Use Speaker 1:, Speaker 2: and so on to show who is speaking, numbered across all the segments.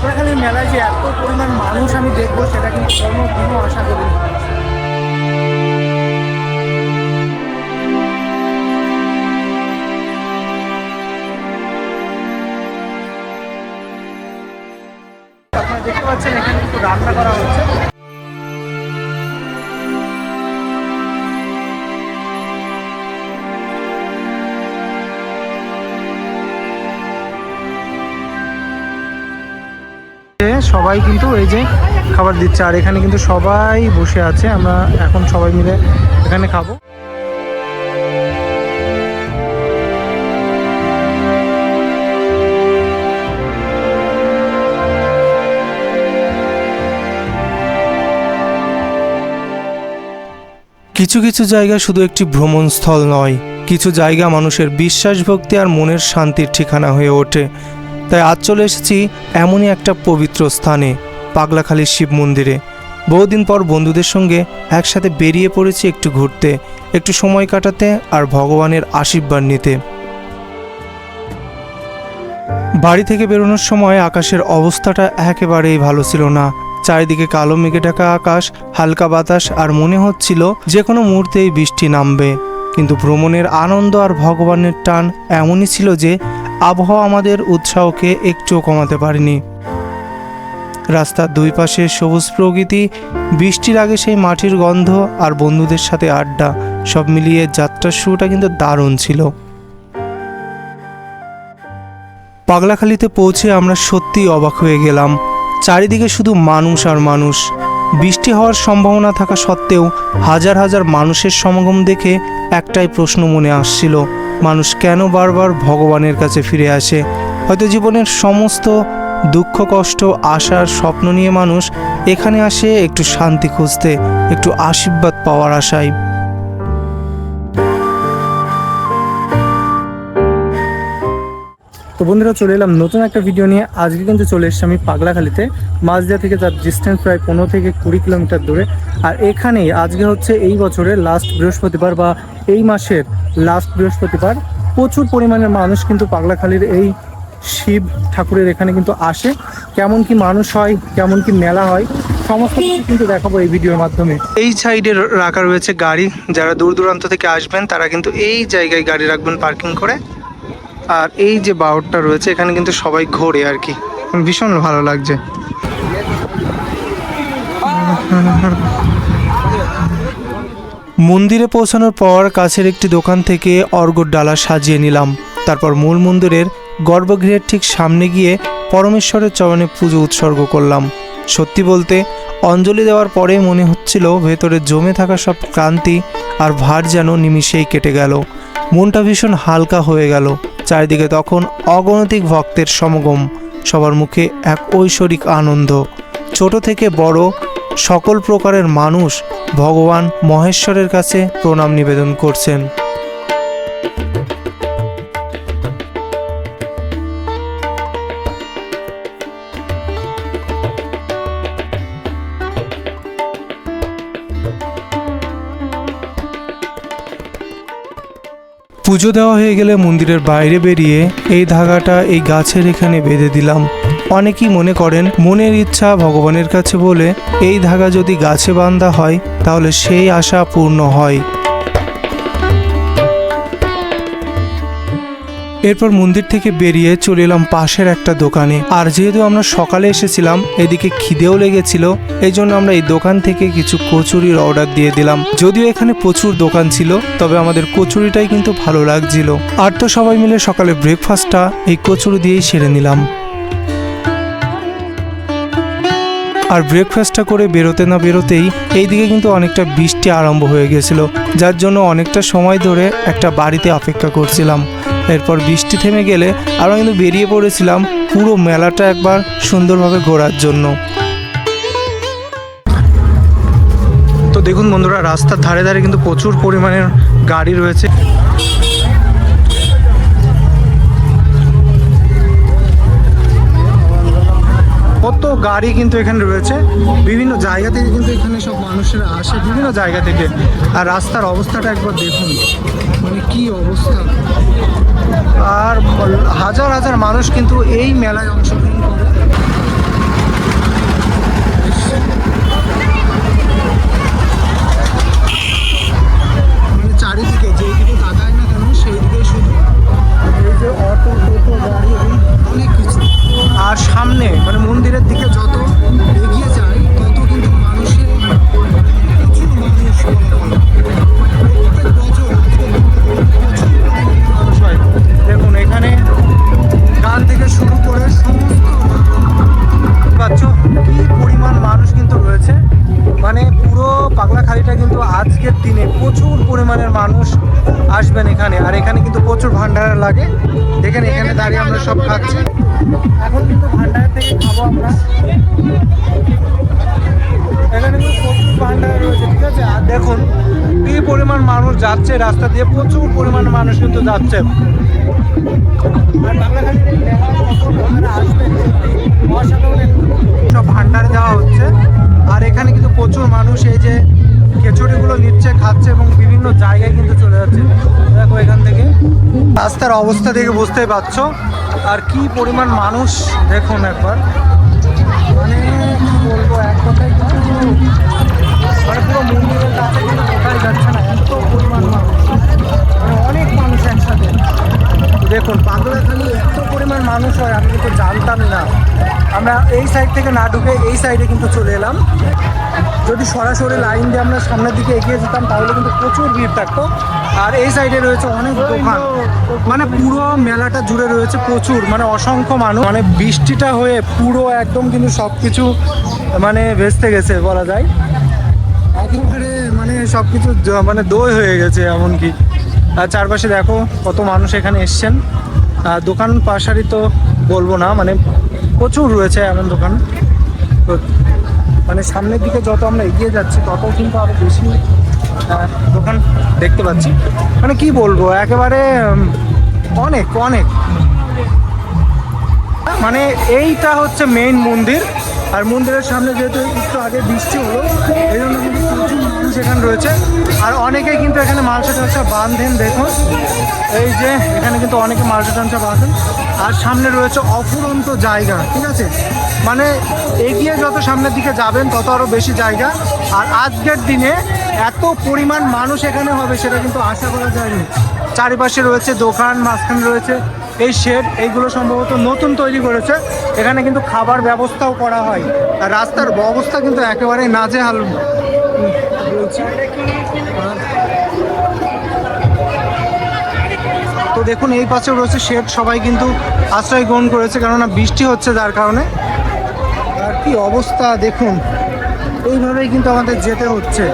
Speaker 1: পাগলাখালীর মেলায় যে এত পরিমাণ মানুষ আমি দেখবো সেটা কিন্তু কোনোদিনও আশা করিনি। আপনারা দেখতে পাচ্ছেন এখানে কিন্তু রান্না করা হচ্ছে। সবাই কিন্তু এই যে খাবার দিচ্ছে, আর এখানে কিন্তু সবাই বসে আছে। আমরা এখন সবাই মিলে এখানে খাবো।
Speaker 2: কিছু কিছু জায়গা শুধু একটি ভ্রমণস্থল নয়, কিছু জায়গা মানুষের বিশ্বাস, ভক্তি আর মনের শান্তির ঠিকানা হয়ে ওঠে। তাই আজ চলে এসেছি এমনই একটা পবিত্র স্থানে, পাগলাখালীর শিব মন্দিরে। বহুদিন পর বন্ধুদের সঙ্গে একসাথে বেরিয়ে পড়েছি একটু ঘুরতে, একটু সময় কাটাতে আর ভগবানের আশীর্বাদ নিতে। বাড়ি থেকে বেরোনোর সময় আকাশের অবস্থাটা একেবারেই ভালো ছিল না। চারিদিকে কালো মেঘে ঢাকা আকাশ, হালকা বাতাস, আর মনে হচ্ছিল যে কোনো মুহূর্তেই বৃষ্টি নামবে। কিন্তু ভ্রমণের আনন্দ আর ভগবানের টান এমনই ছিল যে আবহাওয়া আমাদের উৎসাহকে একটুও কমাতে পারেনি। রাস্তার দুই পাশে সবুজ প্রকৃতি, বৃষ্টির আগে সেই মাটির গন্ধ আর বন্ধুদের সাথে আড্ডা, সব মিলিয়ে যাত্রার শুরুটা কিন্তু দারুণ ছিল। পাগলাখালীতে পৌঁছে আমরা সত্যিই অবাক হয়ে গেলাম। চারিদিকে শুধু মানুষ আর মানুষ। বৃষ্টি হওয়ার সম্ভাবনা থাকা সত্ত্বেও হাজার হাজার মানুষের সমাগম দেখে একটাই প্রশ্ন মনে আসছিল, মানুষ কেন বারবার ভগবানের কাছে ফিরে আসে? হয়তো জীবনের সমস্ত দুঃখ, কষ্ট, আশার স্বপ্ন নিয়ে মানুষ এখানে আসে একটু শান্তি খুঁজতে, একটু আশীর্বাদ পাওয়ার আশায়।
Speaker 1: তো বন্ধুরা, চলে এলাম নতুন একটা ভিডিও নিয়ে। আজকে কিন্তু চলে এসেছি আমি পাগলাখালীতে। মাঝদিয়া থেকে তার ডিস্টেন্স প্রায় 15 থেকে 20 কিলোমিটার দূরে। আর এখানেই আজকে হচ্ছে এই বছরের লাস্ট বৃহস্পতিবার বা এই মাসের লাস্ট বৃহস্পতিবার। প্রচুর পরিমাণের মানুষ কিন্তু পাগলাখালীর এই শিব ঠাকুরের এখানে কিন্তু আসে। কেমন কি মানুষ হয়, কেমন কি মেলা হয়, সমস্ত কিছু কিন্তু দেখাবো এই ভিডিওর মাধ্যমে। এই সাইডে রাখা রয়েছে গাড়ি, যারা দূর দূরান্ত থেকে আসবেন তারা কিন্তু এই জায়গায় গাড়ি রাখবেন পার্কিং করে। আর এই যে বাউটটা রয়েছে এখানে কিন্তু সবাই ঘোরে আর কি, ভীষণ ভালো লাগছে।
Speaker 2: মন্দিরে পৌঁছানোর পর কাছের একটি দোকান থেকে অর্ঘ্যের ডালা সাজিয়ে নিলাম। তারপর মূল মন্দিরের গর্ভগৃহের ঠিক সামনে গিয়ে পরমেশ্বরের চরণে পুজো উৎসর্গ করলাম। সত্যি বলতে অঞ্জলি দেওয়ার পরে মনে হচ্ছিল ভেতরে জমে থাকা সব ক্লান্তি আর ভার যেন নিমিষেই কেটে গেল। মনটা ভীষণ হালকা হয়ে গেল। চারিদিকে তখন অগণিত ভক্তের সমাগম, সবার মুখে এক ঐশ্বরিক আনন্দ। ছোট থেকে বড় সকল প্রকারের মানুষ ভগবান মহেশ্বরের কাছে প্রণাম নিবেদন করছেন। পুজো দেওয়া হয়ে গেলে মন্দিরের বাইরে বেরিয়ে এই ধাগাটা এই গাছের এখানে বেঁধে দিলাম। অনেকেই মনে করেন মনের ইচ্ছা ভগবানের কাছে বলে এই ধাগা যদি গাছে বাঁধা হয় তাহলে সেই আশা পূর্ণ হয়। এরপর মন্দির থেকে বেরিয়ে চলে এলাম পাশের একটা দোকানে। আর যেহেতু আমরা সকালে এসেছিলাম, এদিকে খিদেও লেগেছিল, এই জন্য আমরা এই দোকান থেকে কিছু কচুরির অর্ডার দিয়ে দিলাম। যদিও এখানে প্রচুর দোকান ছিল, তবে আমাদের কচুরিটাই কিন্তু ভালো লাগছিল। আর তো সবাই মিলে সকালে ব্রেকফাস্টটা এই কচুরি দিয়েই সেরে নিলাম। আর ব্রেকফাস্টটা করে বেরোতে না বেরোতেই এইদিকে কিন্তু অনেকটা বৃষ্টি আরম্ভ হয়ে গেছিল, যার জন্য অনেকটা সময় ধরে একটা বাড়িতে অপেক্ষা করছিলাম। এরপর বৃষ্টি থেমে গেলে আমরা কিন্তু বেরিয়ে পড়েছিলাম পুরো মেলাটা একবার সুন্দরভাবে ঘোরার জন্য।
Speaker 1: তো দেখুন বন্ধুরা, রাস্তার ধারে ধারে কিন্তু প্রচুর পরিমাণের গাড়ি রয়েছে। কত গাড়ি কিন্তু এখানে রয়েছে, বিভিন্ন জায়গা থেকে কিন্তু এখানে সব মানুষেরা আসে বিভিন্ন জায়গা থেকে। আর রাস্তার অবস্থাটা একবার দেখুন, মানে কি অবস্থা। আর হাজার হাজার মানুষ কিন্তু এই মেলায় অংশগ্রহণ করে। সামনে মানে মন্দিরের দিকে যত এগিয়ে যায় তত কিন্তু মানুষের প্রচুর মানুষ প্রত্যেক বছর মানুষ হয়। দেখুন এখানে গান থেকে শুরু করে সমস্ত পাচ্ছ কি পরিমাণ মানুষ কিন্তু রয়েছে। মানে পুরো পাগলাখালিটা কিন্তু আজকের দিনে প্রচুর পরিমাণের মানুষ আসবেন এখানে। আর এখানে কিন্তু প্রচুর ভান্ডারা লাগে। দেখেন এখানে দাঁড়িয়ে আমরা সব খাচ্ছি। এখন কিন্তু ভান্ডারা থেকে খাবো আমরা। এখানে কিন্তু প্রচুর ভান্ডারা রয়েছে, ঠিক আছে। আর দেখুন কি পরিমাণ মানুষ যাচ্ছে রাস্তা দিয়ে, প্রচুর পরিমাণ মানুষ কিন্তু যাচ্ছে। আর পাগলাখালির এই মেলায় যখন আপনারা আসবেন অসাধারণ সব ভান্ডার দেওয়া হচ্ছে। আর এখানে কিন্তু প্রচুর মানুষ এই যে খিচুড়িগুলো নিচ্ছে, খাচ্ছে এবং বিভিন্ন জায়গায় কিন্তু চলে যাচ্ছে। দেখো এখান থেকে রাস্তার অবস্থা দেখে বুঝতেই পারছো আর কি পরিমাণ মানুষ দেখুন একবার। মানে কি বলবো, এক কথায় কিন্তু মানে পুরো মন্দিরের কাছে কিন্তু কোথায় যাচ্ছে না, এত পরিমাণ মানুষ, মানে অনেক মানুষ একসাথে। দেখুন পাগলাখালি এত পরিমাণ মানুষ হয় আমি কিন্তু জানতামই না। আমরা এই সাইড থেকে না ঢুকে এই সাইডে কিন্তু চলে এলাম। যদি সরাসরি লাইন দিয়ে আমরা সামনের দিকে এগিয়ে যেতাম তাহলে কিন্তু প্রচুর ভিড় থাকতো। আর এই সাইডে রয়েছে অনেক দোকান, মানে পুরো মেলাটা জুড়ে রয়েছে প্রচুর, মানে অসংখ্য মানুষ। মানে বৃষ্টিটা হয়ে পুরো একদম কিন্তু সব কিছু মানে ভেস্তে গেছে বলা যায়। একেবারে মানে সব কিছু মানে দই হয়ে গেছে এমনকি। আর চারপাশে দেখো কত মানুষ এখানে এসছেন। দোকান পাশারি তো বলবো না, মানে প্রচুর রয়েছে এমন দোকান। তো মানে সামনের দিকে যত আমরা এগিয়ে যাচ্ছি তত কিন্তু আরো বেশি দোকান দেখতে পাচ্ছি। মানে কি বলবো, একেবারে অনেক অনেক। মানে এইটা হচ্ছে মেইন মন্দির। আর মন্দিরের সামনে যেহেতু একটু আগে বৃষ্টি হলো এই জন্য কিন্তু প্রচুর মানুষ এখানে রয়েছে। আর অনেকেই কিন্তু এখানে মালসা টালসা বাঁধেন। দেখুন এই যে এখানে কিন্তু অনেকে মালসা টালসা বাঁধেন। আর সামনে রয়েছে অফুরন্ত জায়গা, ঠিক আছে। মানে এগিয়ে যত সামনের দিকে যাবেন তত আরও বেশি জায়গা। আর আজকের দিনে এত পরিমাণ মানুষ এখানে হবে সেটা কিন্তু আশা করা যায়নি। চারিপাশে রয়েছে দোকান, মাঝখানে রয়েছে এই শেড, এইগুলো সম্ভবত নতুন তৈরি করেছে। এখানে কিন্তু খাবার ব্যবস্থাও করা হয়। আর রাস্তার অবস্থা কিন্তু একেবারে নাজেহাল বলছি। তো দেখুন এই পাশেও রয়েছে শেড, সবাই কিন্তু আশ্রয় গ্রহণ করেছে কেননা বৃষ্টি হচ্ছে যার কারণে। আর কি অবস্থা দেখুন, এইভাবেই কিন্তু আমাদের যেতে হচ্ছে।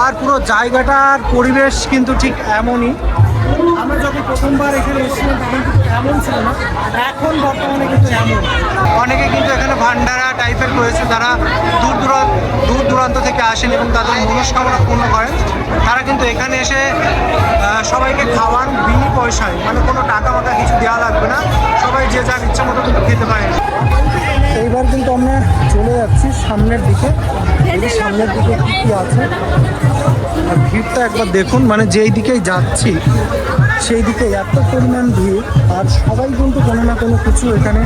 Speaker 1: আর পুরো জায়গাটার পরিবেশ কিন্তু ঠিক এমনই। আমরা যখন প্রথমবার এখানে এসেছিলাম তখন কিন্তু এমন ছিল না, এখন বর্তমানে কিন্তু এমন। অনেকে কিন্তু এখানে ভান্ডারা টাইপের রয়েছে, যারা দূর দূরান্ত থেকে আসেন এবং তাদের মনস্কামনা পূর্ণ করেন। তারা কিন্তু এখানে এসে সবাইকে খাওয়ান বিনি পয়সায়, মানে কোনো টাকা মাথা কিছু দেওয়া লাগবে না, সবাই যে যার ইচ্ছা মতো কিন্তু খেতে পারেন। এইবার কিন্তু আমরা চলে যাচ্ছি সামনের দিকে। সামনের দিকে কী কী আছে আর ভিড়টা একবার দেখুন। মানে যেই দিকেই যাচ্ছি সেই দিকে এত পরিমাণ ভিড়। আর সবাই কিন্তু কোনো না কোনো কিছু এখানে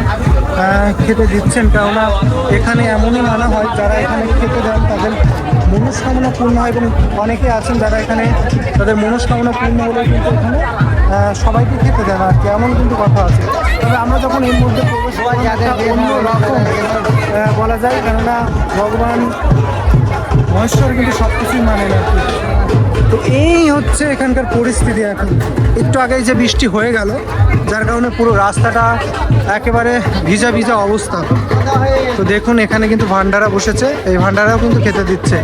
Speaker 1: খেতে দিচ্ছেন, কেননা এখানে এমনই মানা হয় যারা এখানে খেতে দেন তাদের মনস্কামনা পূর্ণ হয়। এবং অনেকে আছেন যারা এখানে তাদের মনস্কামনা পূর্ণ হলে কিন্তু এখানে সবাইকে খেতে দেন আর কেমন কিন্তু কথা আছে। তবে আমরা যখন এর মধ্যে প্রবেশ করি অন্য রকম বলা যায়, কেননা ভগবান মহেশ্বর কিন্তু সব কিছুই মানেন আর কি। তো এই হচ্ছে এখানকার পরিস্থিতি। এখন একটু আগেই যে বৃষ্টি হয়ে গেল যার কারণে পুরো রাস্তাটা একেবারে ভিজা ভিজা অবস্থা। তো দেখুন এখানে কিন্তু ভান্ডারা বসেছে, এই ভান্ডারাও কিন্তু খেতে দিচ্ছে।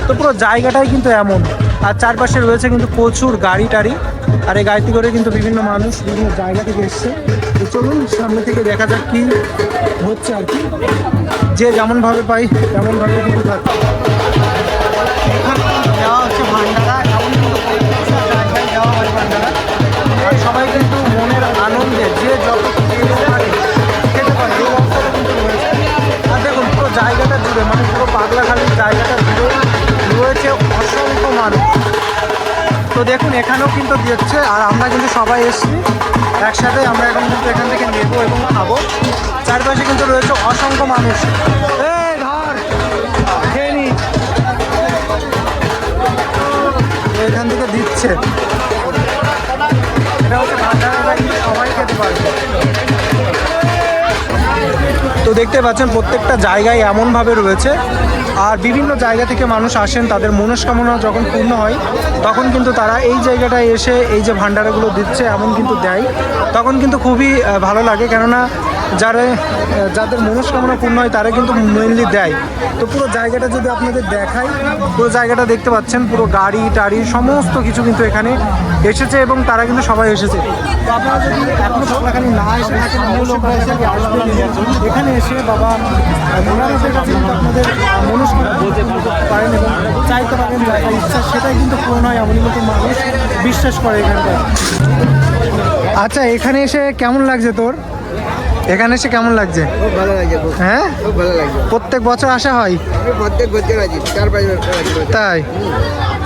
Speaker 1: তো পুরো জায়গাটাই কিন্তু এমন। আর চারপাশে রয়েছে কিন্তু প্রচুর গাড়ি টাড়ি। আর এই গাড়িতে করে কিন্তু বিভিন্ন মানুষ বিভিন্ন জায়গা থেকে এসছে। তো চলুন সামনে থেকে দেখা যাক কি হচ্ছে আর কি। যে যেমনভাবে পাই তেমনভাবে কিন্তু থাকে। এখানে দেওয়া হচ্ছে ভান্ডারা, এমন কিন্তু জায়গায় দেওয়া হয় ভান্ডারা। আর সবাই কিন্তু মনের আনন্দে যে যত খেতে পারে খেতে পারে, এই অবস্থাটা কিন্তু রয়েছে। আর দেখুন পুরো জায়গাটা জুড়ে, মানে পুরো পাগলাখালির জায়গাটা জুড়ে রয়েছে অসংখ্য মানুষ। তো দেখুন এখানেও কিন্তু দিচ্ছে। আর আমরা কিন্তু সবাই এসছি একসাথে, আমরা এখন কিন্তু এখান থেকে নেবো এবং খাবো। চারপাশে কিন্তু রয়েছে অসংখ্য মানুষ। এখান থেকে দিচ্ছে, এটা হচ্ছে ভান্ডারা, কিন্তু সবাই খেতে পারবে। দেখতে পাচ্ছেন প্রত্যেকটা জায়গায় এমনভাবে রয়েছে। আর বিভিন্ন জায়গা থেকে মানুষ আসেন, তাদের মনস্কামনা যখন পূর্ণ হয় তখন কিন্তু তারা এই জায়গাটায় এসে এই যে ভান্ডারাগুলো দিচ্ছে এমন কিন্তু দেয়, তখন কিন্তু খুবই ভালো লাগে। কেননা যাদের মনস্কামনা পূর্ণ হয় তারা কিন্তু মেনলি দেয়। তো পুরো জায়গাটা যদি আপনাদের দেখাই, পুরো জায়গাটা দেখতে পাচ্ছেন, পুরো গাড়ি টাড়ি সমস্ত কিছু কিন্তু এখানে এসেছে এবং তারা কিন্তু সবাই এসেছে। তো আপনারা যদি এখনো পাগলাখালি না এসে থাকেন, অবশ্যই আসবেন এখানে এসে বাবা ভোলানাথের কাছে কিন্তু আপনাদের মনস্কামনা বলতে পারেন এবং চাইতে পারেন, যা ইচ্ছা সেটাই কিন্তু পূরণ হয়, এমনই মতো মানুষ বিশ্বাস করে এখানকার। আচ্ছা, এখানে এসে কেমন লাগছে তোর? এখানে এসে কেমন লাগছে?
Speaker 3: খুব ভালো লাগছে।
Speaker 1: হ্যাঁ,
Speaker 3: খুব ভালো লাগছে।
Speaker 1: প্রত্যেক বছর আসা হয়?
Speaker 3: আমি প্রত্যেক বছর আছি, 4-5 বছর আছি।
Speaker 1: তাই?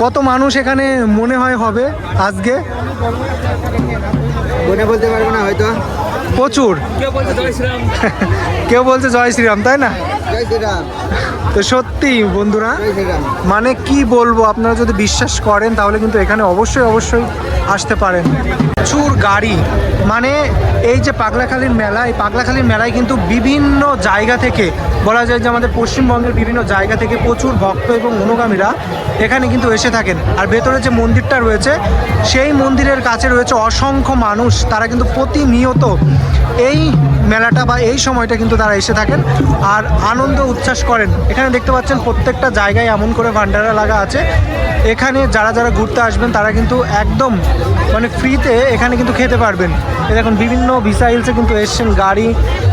Speaker 1: কত মানুষ এখানে মনে হয় হবে আজকে?
Speaker 3: মনে বলতে পারবো না হয়তো।
Speaker 1: প্রচুর। কেউ বলছে জয় শ্রীরাম, তাই না?
Speaker 3: জয় শ্রীরাম।
Speaker 1: তো সত্যি বন্ধুরা,
Speaker 3: জয় শ্রীরাম।
Speaker 1: মানে কি বলবো, আপনারা যদি বিশ্বাস করেন তাহলে কিন্তু এখানে অবশ্যই আসতে পারেন। প্রচুর গাড়ি, মানে এই যে পাগলাখালীর মেলা, এই পাগলাখালীর মেলায় কিন্তু বিভিন্ন জায়গা থেকে, বলা যায় যে আমাদের পশ্চিমবঙ্গের বিভিন্ন জায়গা থেকে প্রচুর ভক্ত এবং অনুগামীরা এখানে কিন্তু এসে থাকেন। আর ভেতরে যে মন্দিরটা রয়েছে সেই মন্দিরের কাছে রয়েছে অসংখ্য মানুষ, তারা কিন্তু প্রতিনিয়ত এই মেলাটা বা এই সময়টা কিন্তু তারা এসে থাকেন আর আনন্দ উচ্ছ্বাস করেন। এখানে দেখতে পাচ্ছেন প্রত্যেকটা জায়গায় এমন করে ভান্ডারা লাগা আছে। এখানে যারা ঘুরতে আসবেন তারা কিন্তু একদম মানে ফ্রিতে এখানে কিন্তু খেতে পারবেন। দেখুন বিভিন্ন ভিসাইলসে কিন্তু এসছেন গাড়ি,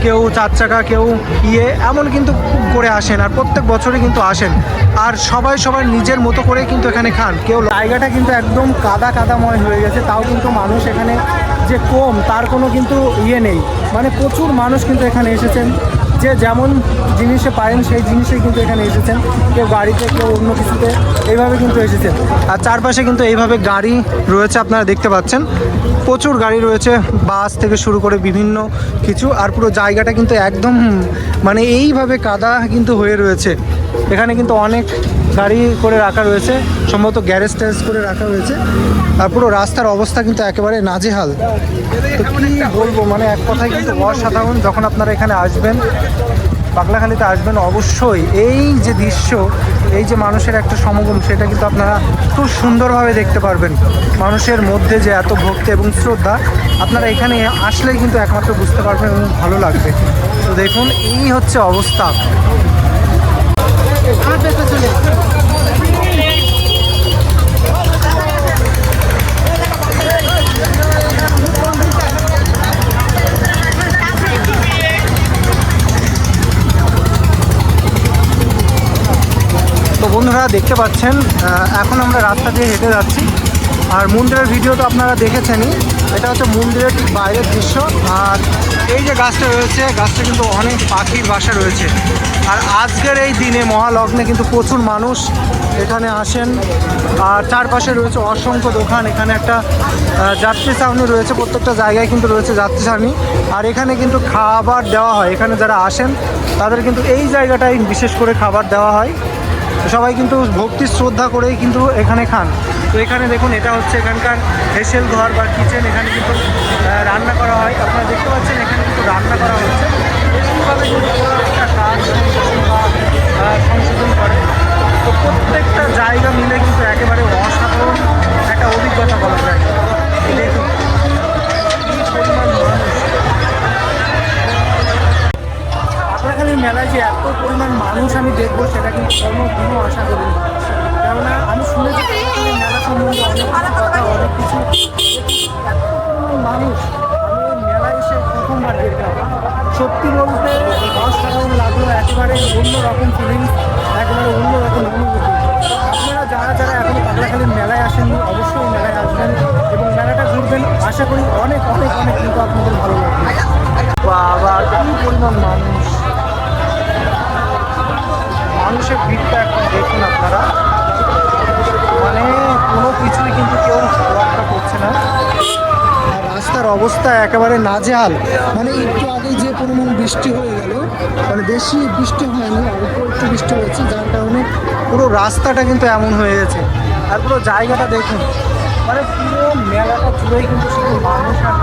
Speaker 1: কেউ 4 চাকা, কেউ এমন কিন্তু করে আসেন আর প্রত্যেক বছরই কিন্তু আসেন। আর সবাই নিজের মতো করে কিন্তু এখানে খান। কেউ, জায়গাটা কিন্তু একদম কাদাময় হয়ে গেছে, তাও কিন্তু মানুষ এখানে যে কম তার কোনো কিন্তু নেই, মানে প্রচুর মানুষ কিন্তু এখানে এসেছেন। যে যেমন জিনিসে পারেন সেই জিনিসেই কিন্তু এখানে এসেছেন, কেউ গাড়িতে, কেউ অন্য কিছুতে, এইভাবে কিন্তু এসেছেন। আর চারপাশে কিন্তু এইভাবে গাড়ি রয়েছে, আপনারা দেখতে পাচ্ছেন প্রচুর গাড়ি রয়েছে, বাস থেকে শুরু করে বিভিন্ন কিছু। আর পুরো জায়গাটা কিন্তু একদম মানে এইভাবে কাদা কিন্তু হয়ে রয়েছে। এখানে কিন্তু অনেক গাড়ি করে রাখা রয়েছে, সম্ভবত গ্যারেজ ট্যারেজ করে রাখা রয়েছে। আর পুরো রাস্তার অবস্থা কিন্তু একেবারে নাজেহাল। তো কী বলবো, মানে এক কথায় কিন্তু অসাধারণ। যখন আপনারা এখানে আসবেন, পাগলাখালীতে আসবেন, অবশ্যই এই যে দৃশ্য, এই যে মানুষের একটা সমাগম, সেটা কিন্তু আপনারা খুব সুন্দরভাবে দেখতে পারবেন। মানুষের মধ্যে যে এত ভক্তি এবং শ্রদ্ধা, আপনারা এখানে আসলেই কিন্তু একমাত্র বুঝতে পারবেন এবং ভালো লাগবে। তো দেখুন, এই হচ্ছে অবস্থা। তো বন্ধুরা দেখতে পাচ্ছেন, এখন আমরা রাস্তা দিয়ে হেঁটে যাচ্ছি। আর মন্দিরের ভিডিও তো আপনারা দেখেছেনই, এটা হচ্ছে মন্দিরের ঠিক বাইরের দৃশ্য। আর এই যে গাছটা রয়েছে, গাছটা কিন্তু অনেক পাখির বাসা রয়েছে। আর আজকের এই দিনে মহালগ্নে কিন্তু প্রচুর মানুষ এখানে আসেন। আর চারপাশে রয়েছে অসংখ্য দোকান, এখানে একটা যাত্রী ছাউনি রয়েছে, প্রত্যেকটা জায়গায় কিন্তু রয়েছে যাত্রী ছাউনি। আর এখানে কিন্তু খাবার দেওয়া হয়, এখানে যারা আসেন তাদের কিন্তু এই জায়গাটায় বিশেষ করে খাবার দেওয়া হয়। সবাই কিন্তু ভক্তি শ্রদ্ধা করেই কিন্তু এখানে খান। তো এখানে দেখুন, এটা হচ্ছে এখানকার হেসেল ঘর বা কিচেন, এখানে কিন্তু রান্না করা হয়। আপনারা দেখতে পাচ্ছেন এখানে কিন্তু রান্না করা হচ্ছে। এইভাবে কিন্তু প্রত্যেকটা কাজ বা সংশোধন করে। তো প্রত্যেকটা জায়গা মিলে কিন্তু একেবারে অসাধারণ একটা অভিজ্ঞতা বলা যায়। দেখুন কী পরিমাণ মানুষ। পাগলাখালীর মেলায় যে এত পরিমাণ মানুষ আমি দেখবো সেটা কিন্তু কোনোদিনও আশা করি। কেননা আমি শুনেছি পাগলাখালীর মেলা সম্বন্ধে অনেক কথা, অনেক কিছু। মানুষ, আমি মেলায় এসে প্রথমবার দেখলাম, সত্যি বলতে অসাধারণ লাগলো। একেবারে অন্যরকম ফিলিংস, একেবারে অন্যরকম অনুভূতি। আপনারা যারা এখনো পাগলাখালীর মেলায় আসেননি, অবশ্যই মেলায় আসবেন এবং মেলাটা ঘুরবেন। আশা করি অনেক কিন্তু আপনাদের ভালো লাগবে। বাবা কী পরিমাণ মানুষ, মানুষের ভিড়টা এখন দেখুন আপনারা, মানে কোনো কিছুই কিন্তু কেউ রক্ষা করছে না। রাস্তার অবস্থা একেবারে নাজেহাল। মানে একটু আগে যে পরিমাণ বৃষ্টি হয়ে গেল, মানে বেশি বৃষ্টি হয়নি, অল্প একটু বৃষ্টি হয়েছে, যার কারণে পুরো রাস্তাটা কিন্তু এমন হয়ে গেছে। আর পুরো জায়গাটা দেখুন, মানে পুরো মেলাটা জুড়েই কিন্তু শুধু মানুষ আর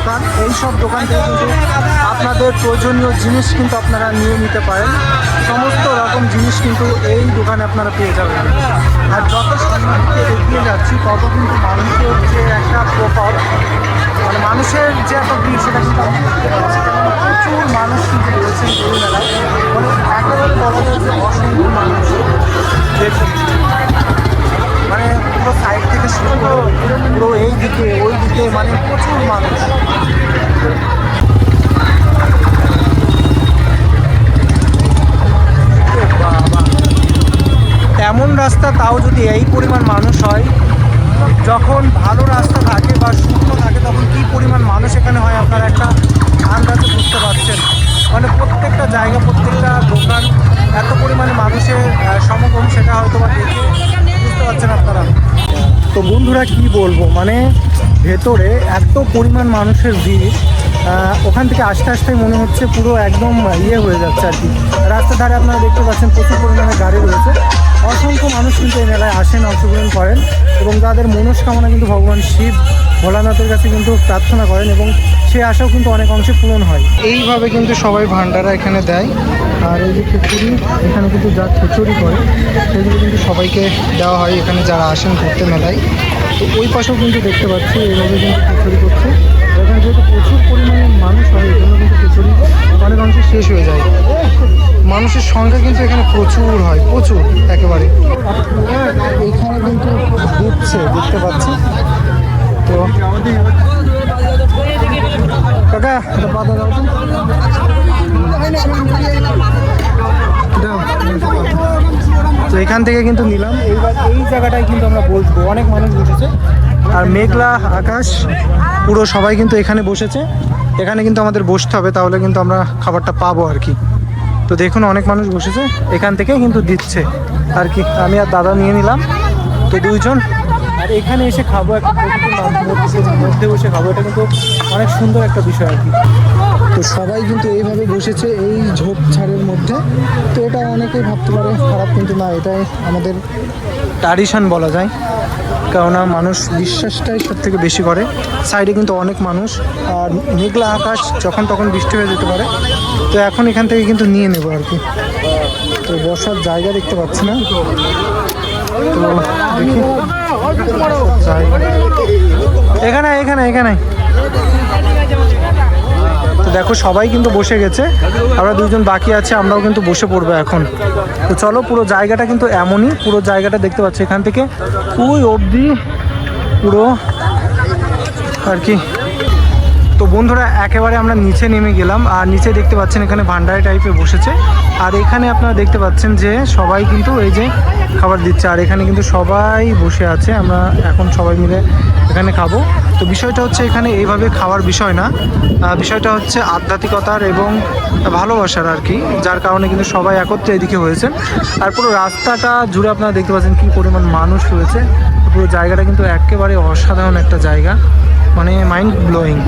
Speaker 1: দোকান, এই সব দোকান থেকে কিন্তু আপনাদের প্রয়োজনীয় জিনিস কিন্তু আপনারা নিয়ে নিতে পারেন। সমস্ত রকম জিনিস কিন্তু এই দোকানে আপনারা পেয়ে যাবেন। আর যত সামনের দিকে এগিয়ে যাচ্ছি তত কিন্তু মানুষের যে একটা প্রভাব, মানে মানুষের যে একটা ভিড় সেটা কিন্তু আমি দেখতে পাচ্ছি। প্রচুর মানুষ কিন্তু রয়েছেন এই মেলায়, মানে একেবারে বলা যায় যে অসংখ্য মানুষ দেখুন, মানে পুরো সাইড থেকে শুরু করে পুরো এই দিকে ওই দিকে মানে প্রচুর মানুষ। এমন রাস্তা, তাও যদি এই পরিমাণ মানুষ হয়, যখন ভালো রাস্তা থাকে বা শুকনো থাকে তখন কী পরিমাণ মানুষ এখানে হয় আপনারা একটা আন্দাজে বুঝতে পারছেন। মানে প্রত্যেকটা জায়গা, প্রত্যেকটা দোকান এত পরিমাণে মানুষের সমাগম, সেটা হয়তো বা দেখে বুঝতে পারছেন আপনারা। তো বন্ধুরা কি বলবো, মানে ভেতরে এত পরিমাণ মানুষের ভিড়, ওখান থেকে আস্তে আস্তে মনে হচ্ছে পুরো একদম ইয়ে হয়ে যাচ্ছে আর কি। রাস্তার ধারে আপনারা দেখতে পাচ্ছেন প্রচুর পরিমাণে গাড়ি রয়েছে। অসংখ্য মানুষ কিন্তু এই মেলায় আসেন, অংশগ্রহণ করেন এবং তাদের মনস্কামনা কিন্তু ভগবান শিব ভোলানাথের কাছে কিন্তু প্রার্থনা করেন এবং সে আশাও কিন্তু অনেক অংশে পূরণ হয়। এইভাবে কিন্তু সবাই ভান্ডারা এখানে দেয়। আর এই যে খিচুড়ি, এখানে কিন্তু যা খিচুড়ি করে সেগুলো কিন্তু সবাইকে দেওয়া হয় এখানে যারা আসেন ঘুরতে মেলায়। তো ওই পাশেও কিন্তু দেখতে পাচ্ছি এইভাবে কিন্তু খিচুড়ি করছে। এখানে যেহেতু প্রচুর পরিমাণে মানুষ হয়, এই জন্য কিন্তু খিচুড়ি অনেক অংশে শেষ হয়ে যায়। মানুষের সংখ্যা কিন্তু এখানে প্রচুর হয়, প্রচুর একেবারে। এখানে কিন্তু দিচ্ছে, দেখতে পাচ্ছি। তো কাকা পাতা দাও তো এখান থেকে কিন্তু নিলাম। এইবার এই জায়গাটায় কিন্তু আমরা বসবো, অনেক মানুষ বসেছে আর মেঘলা আকাশ পুরো, সবাই কিন্তু এখানে বসেছে। এখানে কিন্তু আমাদের বসতে হবে, তাহলে কিন্তু আমরা খাবারটা পাবো আর কি। তো দেখুন অনেক মানুষ বসেছে, এখান থেকে কিন্তু দিচ্ছে আর কি। আমি আর দাদা নিয়ে নিলাম, তো দুইজন। আর এখানে এসে খাবো, একটা প্রকৃতির মধ্যে বসে খাবো, এটা কিন্তু অনেক সুন্দর একটা বিষয় আর কি। তো সবাই কিন্তু এইভাবে বসেছে এই ঝোপঝাড়ের মধ্যে। তো এটা অনেকেই ভাবতে পারে খারাপ, কিন্তু না, এটাই আমাদের ট্র্যাডিশন বলা যায়। কেননা মানুষ বিশ্বাসটাই সব থেকে বেশি করে। সাইডে কিন্তু অনেক মানুষ, আর মেঘলা আকাশ, যখন তখন বৃষ্টি হয়ে যেতে পারে। তো এখন এখান থেকে কিন্তু নিয়ে নেবো আর কি। তো বসার জায়গা দেখতে পাচ্ছি না, তো দেখি এখানে এখানে এখানে। তো দেখো সবাই কিন্তু বসে গেছে, আমরা দুজন বাকি আছে, আমরাও কিন্তু বসে পড়বো এখন। তো চলো, পুরো জায়গাটা কিন্তু এমনই, পুরো জায়গাটা দেখতে পাচ্ছি এখান থেকে ওই অবধি পুরো আর কি। তো বন্ধুরা একেবারে আমরা নিচে নেমে গেলাম, আর নিচে দেখতে পাচ্ছেন এখানে ভান্ডারি টাইপে বসেছে। আর এখানে আপনারা দেখতে পাচ্ছেন যে সবাই কিন্তু এই যে খাবার দিচ্ছে, আর এখানে কিন্তু সবাই বসে আছে। আমরা এখন সবাই মিলে এখানে খাবো। তো বিষয়টা হচ্ছে এখানে এইভাবে খাওয়ার বিষয় না, বিষয়টা হচ্ছে আধ্যাত্মিকতার এবং ভালোবাসার আর কি, যার কারণে কিন্তু সবাই একত্রে এদিকে হয়েছেন। আর পুরো রাস্তাটা জুড়ে আপনারা দেখতে পাচ্ছেন কী পরিমাণ মানুষ রয়েছে। পুরো জায়গাটা কিন্তু একেবারে অসাধারণ একটা জায়গা, মানে মাইন্ড ব্লোয়িং।